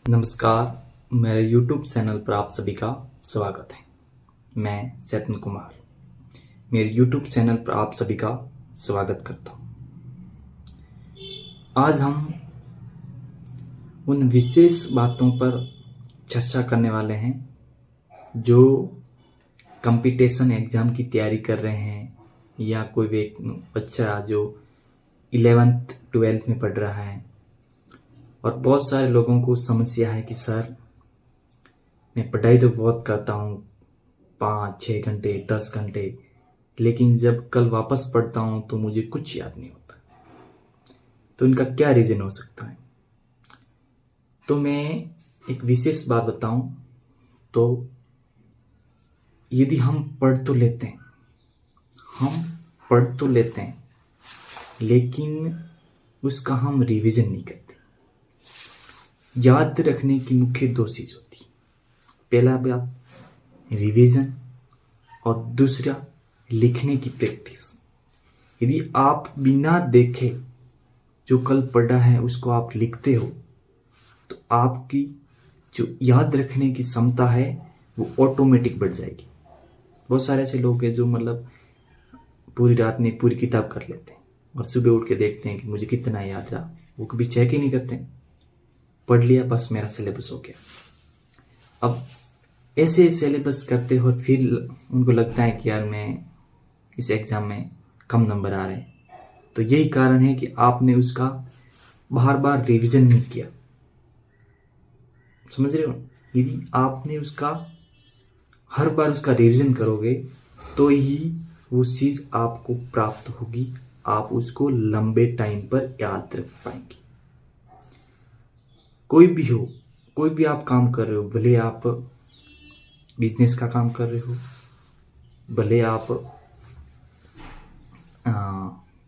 नमस्कार। मेरे YouTube channel पर आप सभी का स्वागत है। मैं सैतन कुमार मेरे YouTube चैनल पर आप सभी का स्वागत करता हूँ। आज हम उन विशेष बातों पर चर्चा करने वाले हैं जो कंपटीशन एग्ज़ाम की तैयारी कर रहे हैं या कोई भी एक बच्चा जो 11th 12th में पढ़ रहा है। और बहुत सारे लोगों को समस्या है कि सर मैं पढ़ाई तो बहुत करता हूँ 5-6 घंटे 10 घंटे, लेकिन जब कल वापस पढ़ता हूँ तो मुझे कुछ याद नहीं होता। तो इनका क्या रीज़न हो सकता है? तो मैं एक विशेष बात बताऊं तो यदि हम पढ़ तो लेते हैं लेकिन उसका हम रिवीजन नहीं करते। याद रखने की मुख्य दो चीज़ होती है। पहला बात रिवीजन और दूसरा लिखने की प्रैक्टिस। यदि आप बिना देखे जो कल पढ़ा है उसको आप लिखते हो तो आपकी जो याद रखने की क्षमता है वो ऑटोमेटिक बढ़ जाएगी। बहुत सारे ऐसे लोग हैं जो पूरी रात में पूरी किताब कर लेते हैं और सुबह उठ के देखते हैं कि मुझे कितना याद रहा। वो कभी चेक ही नहीं करते, पढ़ लिया बस मेरा सिलेबस हो गया। अब ऐसे सिलेबस करते हो फिर उनको लगता है कि यार मैं इस एग्ज़ाम में कम नंबर आ रहे हैं। तो यही कारण है कि आपने उसका बार बार रिवीजन नहीं किया। समझ रहे हो? यदि आपने उसका हर बार उसका रिवीजन करोगे तो ही वो चीज़ आपको प्राप्त होगी, आप उसको लंबे टाइम पर याद रख पाएंगे। कोई भी हो, कोई भी आप काम कर रहे हो, भले आप बिजनेस का काम कर रहे हो, भले आप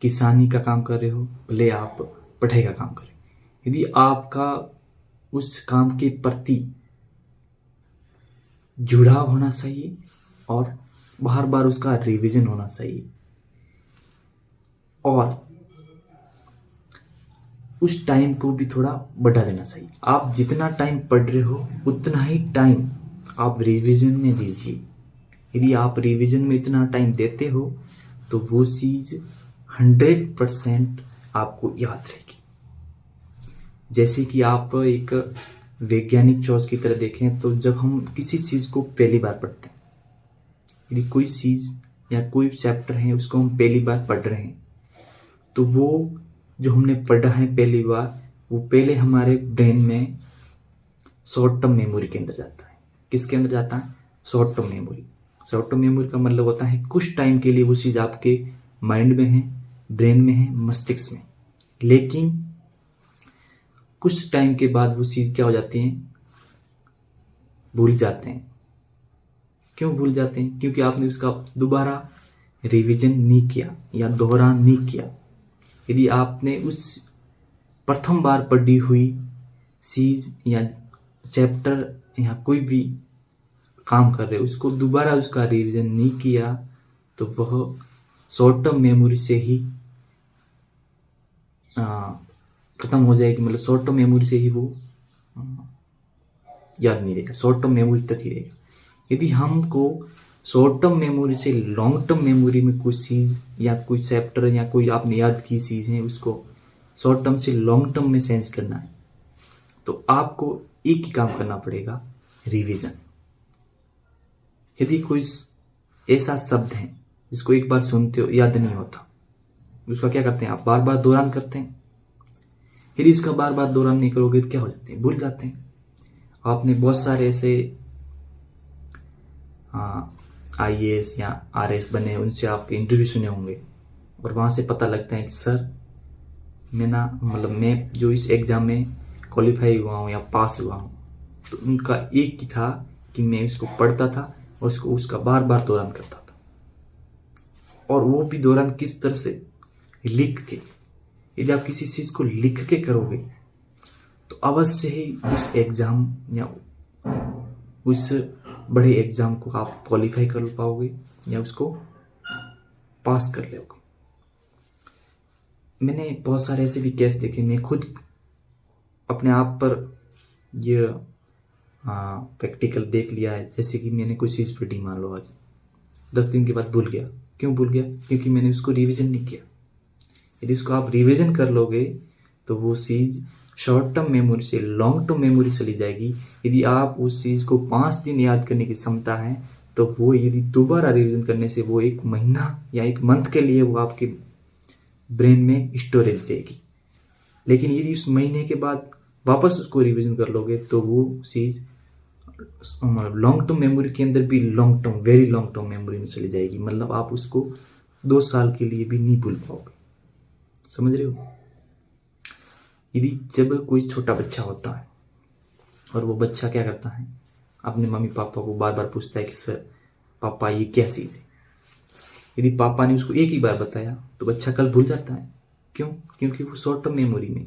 किसानी का काम कर रहे हो, भले आप पढ़ाई का काम कर रहे हो, यदि आपका उस काम के प्रति जुड़ाव होना चाहिए और बार बार उसका रिवीजन होना चाहिए और उस टाइम को भी थोड़ा बढ़ा देना चाहिए। आप जितना टाइम पढ़ रहे हो उतना ही टाइम आप रिवीजन में दीजिए। यदि आप रिवीजन में इतना टाइम देते हो तो वो चीज़ 100% आपको याद रहेगी। जैसे कि आप एक वैज्ञानिक चॉइस की तरह देखें तो जब हम किसी चीज़ को पहली बार पढ़ते हैं, यदि कोई चीज़ या कोई चैप्टर है उसको हम पहली बार पढ़ रहे हैं तो वो जो हमने पढ़ा है पहली बार वो पहले हमारे ब्रेन में शॉर्ट टर्म मेमोरी के अंदर जाता है। किसके अंदर जाता है? Short term memory. Short term memory का मतलब होता है कुछ टाइम के लिए वो चीज़ आपके माइंड में है, ब्रेन में है, मस्तिष्क में, लेकिन कुछ टाइम के बाद वो चीज़ क्या हो जाती है? भूल जाते हैं। क्यों भूल जाते हैं? क्योंकि आपने उसका दोबारा रिवीजन नहीं किया या दोहरान नहीं किया। यदि आपने उस प्रथम बार पढ़ी हुई चीज़ या चैप्टर या कोई भी काम कर रहे हो उसको दोबारा उसका रिवीजन नहीं किया तो वह शॉर्ट टर्म मेमोरी से ही ख़त्म हो जाएगी। मतलब शॉर्ट टर्म मेमोरी से ही वो याद नहीं रहेगा, शॉर्ट टर्म मेमोरी तक ही रहेगा। यदि हमको शॉर्ट टर्म मेमोरी से लॉन्ग टर्म मेमोरी में कोई चीज़ या कोई चैप्टर या कोई आपने याद की चीज़ है उसको शॉर्ट टर्म से लॉन्ग टर्म में सेंस करना है तो आपको एक ही काम करना पड़ेगा, रिवीजन। यदि कोई ऐसा शब्द है जिसको एक बार सुनते हो याद नहीं होता, उसका क्या करते हैं? आप बार बार दोहरान करते हैं। यदि इसका बार बार दोहरान नहीं करोगे तो क्या हो जाते हैं? भूल जाते हैं। आपने बहुत सारे ऐसे IAS या RS बने, उनसे आपके इंटरव्यू सुने होंगे और वहाँ से पता लगता है कि सर मैं जो इस एग्ज़ाम में क्वालिफाई हुआ हूँ या पास हुआ हूँ तो उनका एक ही था कि मैं उसको पढ़ता था और उसका बार बार दोहरान करता था। और वो भी दोहरान किस तरह से? लिख के। यदि आप किसी चीज़ को लिख के करोगे तो अवश्य ही उस एग्ज़ाम या उस बड़े एग्ज़ाम को आप क्वालिफाई कर पाओगे या उसको पास कर लोगे। मैंने बहुत सारे ऐसे भी केस देखे, मैं खुद अपने आप पर ये प्रैक्टिकल देख लिया है, जैसे कि मैंने कोई चीज़ पढ़ी मान लो आज, 10 दिन के बाद भूल गया। क्यों भूल गया? क्योंकि मैंने उसको रिवीजन नहीं किया। यदि उसको आप रिवीजन कर लोगे तो वो चीज़ शॉर्ट टर्म मेमोरी से लॉन्ग टर्म मेमोरी चली जाएगी। यदि आप उस चीज़ को 5 दिन याद करने की क्षमता है तो वो यदि दोबारा रिवीजन करने से वो 1 महीना या 1 मंथ के लिए वो आपके ब्रेन में स्टोरेज रहेगी। लेकिन यदि उस महीने के बाद वापस उसको रिवीजन कर लोगे तो वो चीज़ लॉन्ग टर्म मेमोरी के अंदर भी long term, very long term memory में चली जाएगी। मतलब आप उसको 2 साल के लिए भी नहीं भूल पाओगे। समझ रहे हो? यदि जब कोई छोटा बच्चा होता है और वो बच्चा क्या करता है, अपने मम्मी पापा को बार बार पूछता है कि सर पापा ये क्या चीज़ है। यदि पापा ने उसको एक ही बार बताया तो बच्चा कल भूल जाता है। क्यों? क्योंकि वो शॉर्ट टर्म मेमोरी में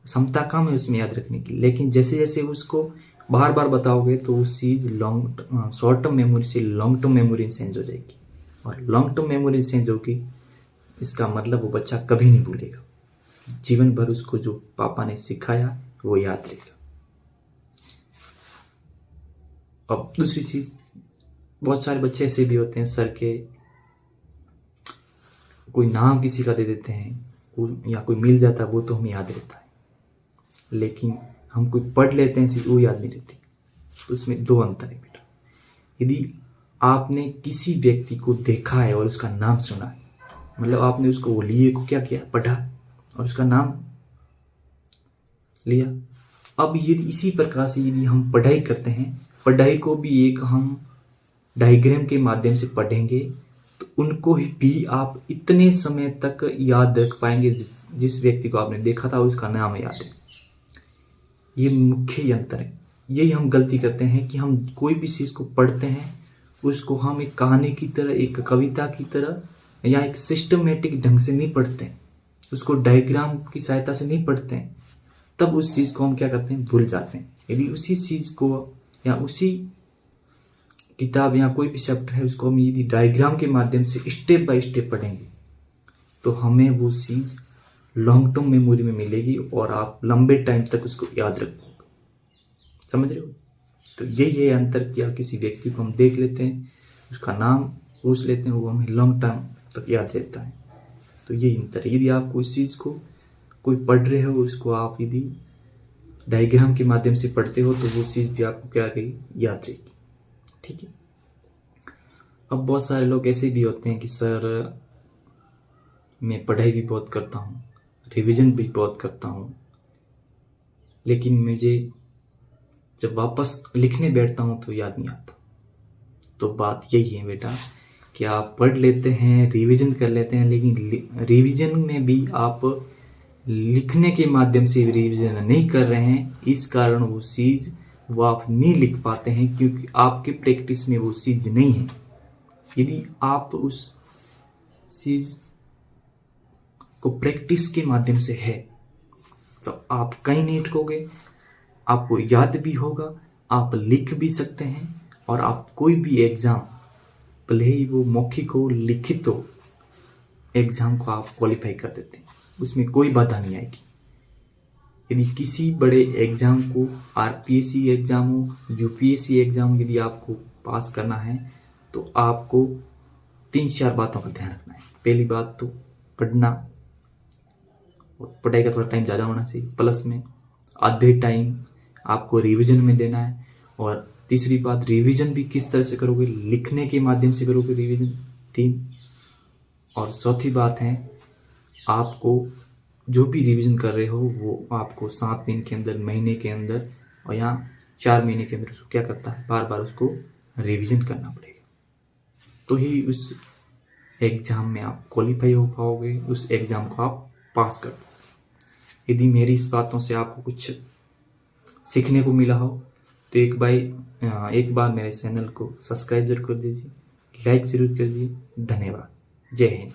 क्षमता कम है उसमें याद रखने की। लेकिन जैसे जैसे उसको बार बार बताओगे तो उस चीज़ शॉर्ट टर्म मेमोरी से लॉन्ग टर्म मेमोरी चेंज हो जाएगी, और लॉन्ग टर्म मेमोरी चेंज होगी इसका मतलब वो बच्चा कभी नहीं भूलेगा। जीवन भर उसको जो पापा ने सिखाया वो याद रहेगा। अब दूसरी चीज, बहुत सारे बच्चे ऐसे भी होते हैं सर के कोई नाम किसी का दे देते हैं या कोई मिल जाता है वो तो हमें याद रहता है, लेकिन हम कोई पढ़ लेते हैं वो याद नहीं रहती। तो उसमें 2 अंतर है बेटा। यदि आपने किसी व्यक्ति को देखा है और उसका नाम सुना है, मतलब आपने उसको वो लिए को क्या किया, पढ़ा और उसका नाम लिया। अब यदि इसी प्रकार से यदि हम पढ़ाई करते हैं, पढ़ाई को भी एक हम डायग्राम के माध्यम से पढ़ेंगे तो उनको भी आप इतने समय तक याद रख पाएंगे जिस व्यक्ति को आपने देखा था और उसका नाम याद है। ये मुख्य अंतर है। यही हम गलती करते हैं कि हम कोई भी चीज़ को पढ़ते हैं उसको हम एक कहानी की तरह, एक कविता की तरह या एक सिस्टमेटिक ढंग से नहीं पढ़ते हैं, उसको डायग्राम की सहायता से नहीं पढ़ते हैं। तब उस चीज़ को हम क्या करते हैं, भूल जाते हैं। यदि उसी चीज़ को या उसी किताब या कोई भी चैप्टर है उसको हम यदि डायग्राम के माध्यम से स्टेप बाय स्टेप पढ़ेंगे तो हमें वो चीज़ लॉन्ग टर्म मेमोरी में मिलेगी और आप लंबे टाइम तक उसको याद रखोगे। समझ रहे हो? तो यही है अंतर कि आप किसी व्यक्ति को हम देख लेते हैं, उसका नाम पूछ लेते हैं, वो हमें लॉन्ग टाइम तक याद रहता है। तो यही अंतर है। यदि आप कोई चीज़ को कोई पढ़ रहे हो उसको आप यदि डायग्राम के माध्यम से पढ़ते हो तो वो चीज़ भी आपको क्या गई, याद रहेगी। ठीक है। अब बहुत सारे लोग ऐसे भी होते हैं कि सर मैं पढ़ाई भी बहुत करता हूँ, रिवीजन भी बहुत करता हूँ, लेकिन मुझे जब वापस लिखने बैठता हूँ तो याद नहीं आता। तो बात यही है बेटा कि आप पढ़ लेते हैं, रिवीजन कर लेते हैं, लेकिन रिवीजन में भी आप लिखने के माध्यम से रिवीजन नहीं कर रहे हैं। इस कारण वो चीज़ वो आप नहीं लिख पाते हैं क्योंकि आपके प्रैक्टिस में वो चीज़ नहीं है। यदि आप उस चीज़ को प्रैक्टिस के माध्यम से है तो आप कहीं नहीं अटकोगे, आपको याद भी होगा, आप लिख भी सकते हैं और आप कोई भी एग्ज़ाम, भले ही वो मौखिक हो लिखित हो, एग्ज़ाम को आप क्वालिफाई कर देते हैं, उसमें कोई बाधा नहीं आएगी। यदि किसी बड़े एग्ज़ाम को, आरपीएससी एग्ज़ाम हो, यूपीएससी एग्ज़ाम यदि आपको पास करना है तो आपको 3-4 बातों का ध्यान रखना है। पहली बात तो पढ़ना, और पढ़ाई का थोड़ा टाइम ज़्यादा होना चाहिए, प्लस में आधे टाइम आपको रिवीजन में देना है। और तीसरी बात, रिवीजन भी किस तरह से करोगे, लिखने के माध्यम से करोगे रिवीजन। 3 और चौथी बात है, आपको जो भी रिवीजन कर रहे हो वो आपको 7 दिन के अंदर, महीने के अंदर और या 4 महीने के अंदर उसको क्या करता है, बार बार उसको रिवीजन करना पड़ेगा। तो ही उस एग्ज़ाम में आप क्वालिफाई हो पाओगे, उस एग्ज़ाम को आप पास कर पाओगे। यदि मेरी इस बातों से आपको कुछ सीखने को मिला हो तो एक बार मेरे चैनल को सब्सक्राइब जरूर कर दीजिए, लाइक ज़रूर कर दीजिए। धन्यवाद। जय हिंद।